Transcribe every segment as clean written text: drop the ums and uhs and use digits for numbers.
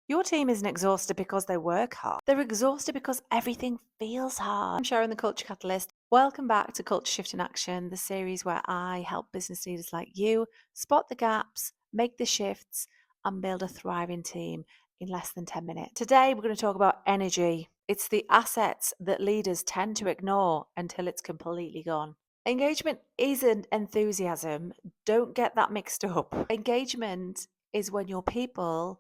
Your team isn't exhausted because they work hard. They're exhausted because everything feels hard. I'm Sharon, the Culture Catalyst. Welcome back to Culture Shift in Action, the series where I help business leaders like you spot the gaps, make the shifts, and build a thriving team in less than 10 minutes. Today, we're going to talk about energy. It's the assets that leaders tend to ignore until it's completely gone. Engagement isn't enthusiasm. Don't get that mixed up. Engagement is when your people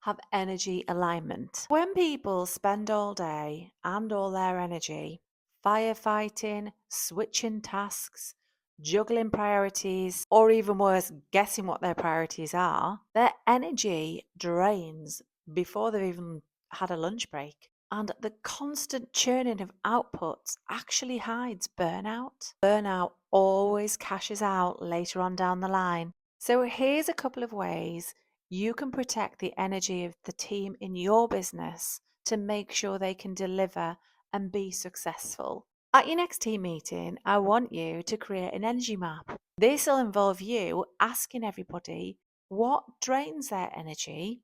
have energy alignment. When people spend all day and all their energy firefighting, switching tasks, juggling priorities, or even worse, guessing what their priorities are, their energy drains before they've even had a lunch break. And the constant churning of outputs actually hides burnout. Burnout always cashes out later on down the line. So here's a couple of ways you can protect the energy of the team in your business to make sure they can deliver and be successful. At your next team meeting, I want you to create an energy map. This will involve you asking everybody what drains their energy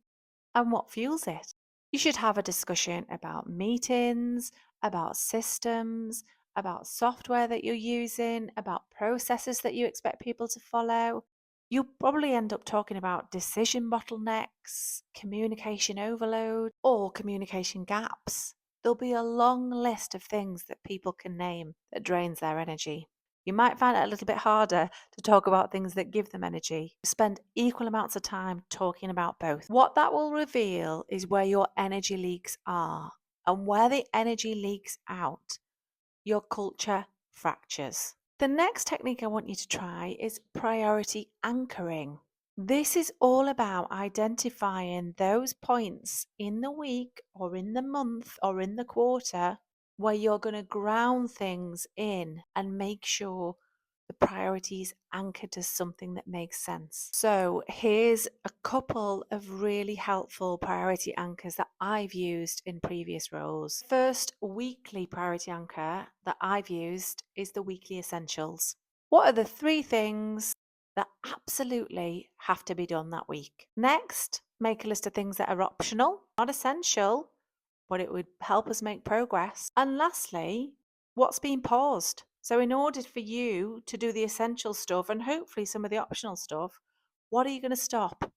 and what fuels it. You should have a discussion about meetings, about systems, about software that you're using, about processes that you expect people to follow. You'll probably end up talking about decision bottlenecks, communication overload, or communication gaps. There'll be a long list of things that people can name that drains their energy. You might find it a little bit harder to talk about things that give them energy. Spend equal amounts of time talking about both. What that will reveal is where your energy leaks are, and where the energy leaks out, your culture fractures. The next technique I want you to try is priority anchoring. This is all about identifying those points in the week or in the month or in the quarter where you're going to ground things in and make sure the priority is anchored to something that makes sense. So here's a couple of really helpful priority anchors that I've used in previous roles. First weekly priority anchor that I've used is the weekly essentials. What are the 3 things that absolutely have to be done that week? Next, make a list of things that are optional, not essential, but it would help us make progress. And lastly, what's been paused? So, in order for you to do the essential stuff and hopefully some of the optional stuff, what are you going to stop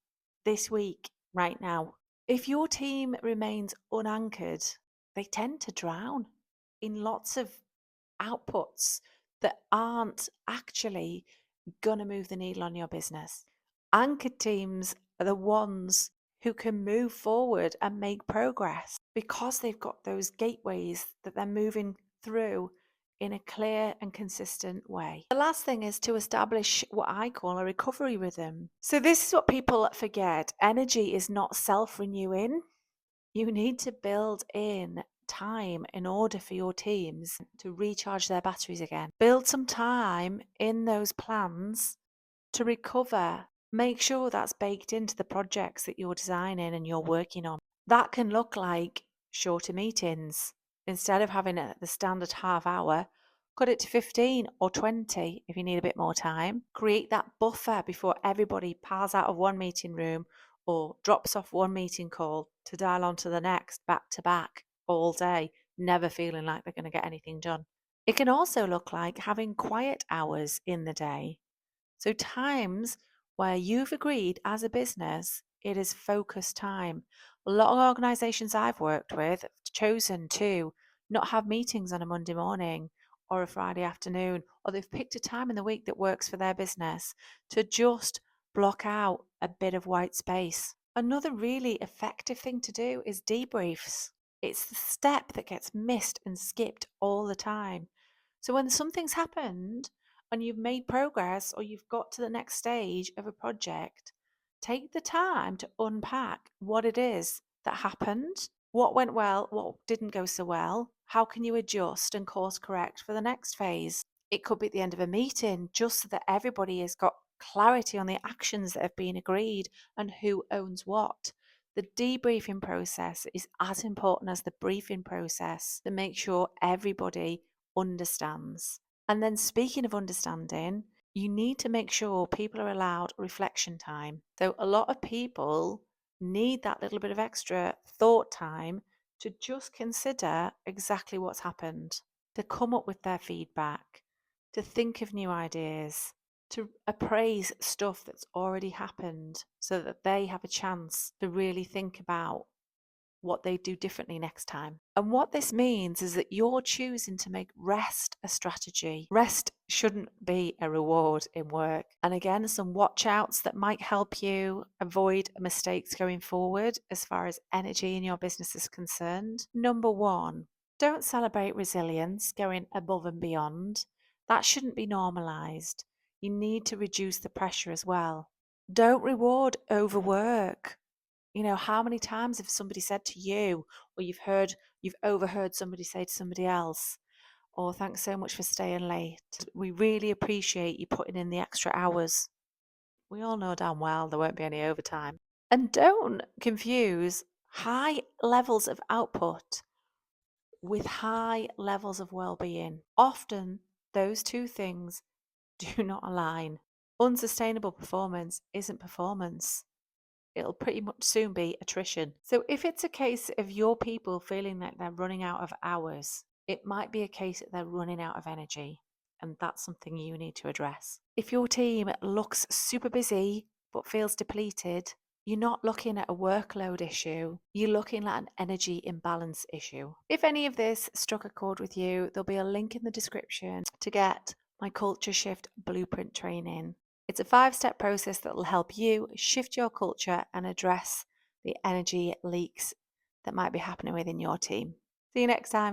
this week, right now? If your team remains unanchored, they tend to drown in lots of outputs that aren't actually going to move the needle on your business. Anchored teams are the ones who can move forward and make progress because they've got those gateways that they're moving through in a clear and consistent way. The last thing is to establish what I call a recovery rhythm. So, this is what people forget: energy is not self renewing. You need to build in time in order for your teams to recharge their batteries again. Build some time in those plans to recover. Make sure that's baked into the projects that you're designing and you're working on. That can look like shorter meetings. Instead of having it at the standard half hour, cut it to 15 or 20 if you need a bit more time. Create that buffer before everybody piles out of one meeting room or drops off one meeting call to dial on to the next back to back all day, never feeling like they're going to get anything done. It can also look like having quiet hours in the day. So, times where you've agreed as a business it is focus time. A lot of organizations I've worked with have chosen to not have meetings on a Monday morning or a Friday afternoon, or they've picked a time in the week that works for their business to just block out a bit of white space. Another really effective thing to do is debriefs. It's the step that gets missed and skipped all the time. So when something's happened and you've made progress or you've got to the next stage of a project, take the time to unpack what it is that happened, what went well, what didn't go so well, how can you adjust and course correct for the next phase. It could be at the end of a meeting, just so that everybody has got clarity on the actions that have been agreed and who owns what. The debriefing process is as important as the briefing process to make sure everybody understands. And then, speaking of understanding, you need to make sure people are allowed reflection time. So, a lot of people need that little bit of extra thought time to just consider exactly what's happened, to come up with their feedback, to think of new ideas, to appraise stuff that's already happened so that they have a chance to really think about what they do differently next time. And what this means is that you're choosing to make rest a strategy. Rest shouldn't be a reward in work. And again, some watch outs that might help you avoid mistakes going forward as far as energy in your business is concerned. Number one, don't celebrate resilience, going above and beyond. That shouldn't be normalized. You need to reduce the pressure as well. Don't reward overwork. How many times have somebody said to you, or you've overheard somebody say to somebody else, "Oh, thanks so much for staying late. We really appreciate you putting in the extra hours." We all know damn well there won't be any overtime. And don't confuse high levels of output with high levels of well-being. Often those two things do not align. Unsustainable performance isn't performance. It'll pretty much soon be attrition. So if it's a case of your people feeling like they're running out of hours, it might be a case that they're running out of energy. And that's something you need to address. If your team looks super busy but feels depleted, you're not looking at a workload issue, you're looking at an energy imbalance issue. If any of this struck a chord with you, there'll be a link in the description to get my Culture Shift Blueprint training. It's a 5-step process that will help you shift your culture and address the energy leaks that might be happening within your team. See you next time.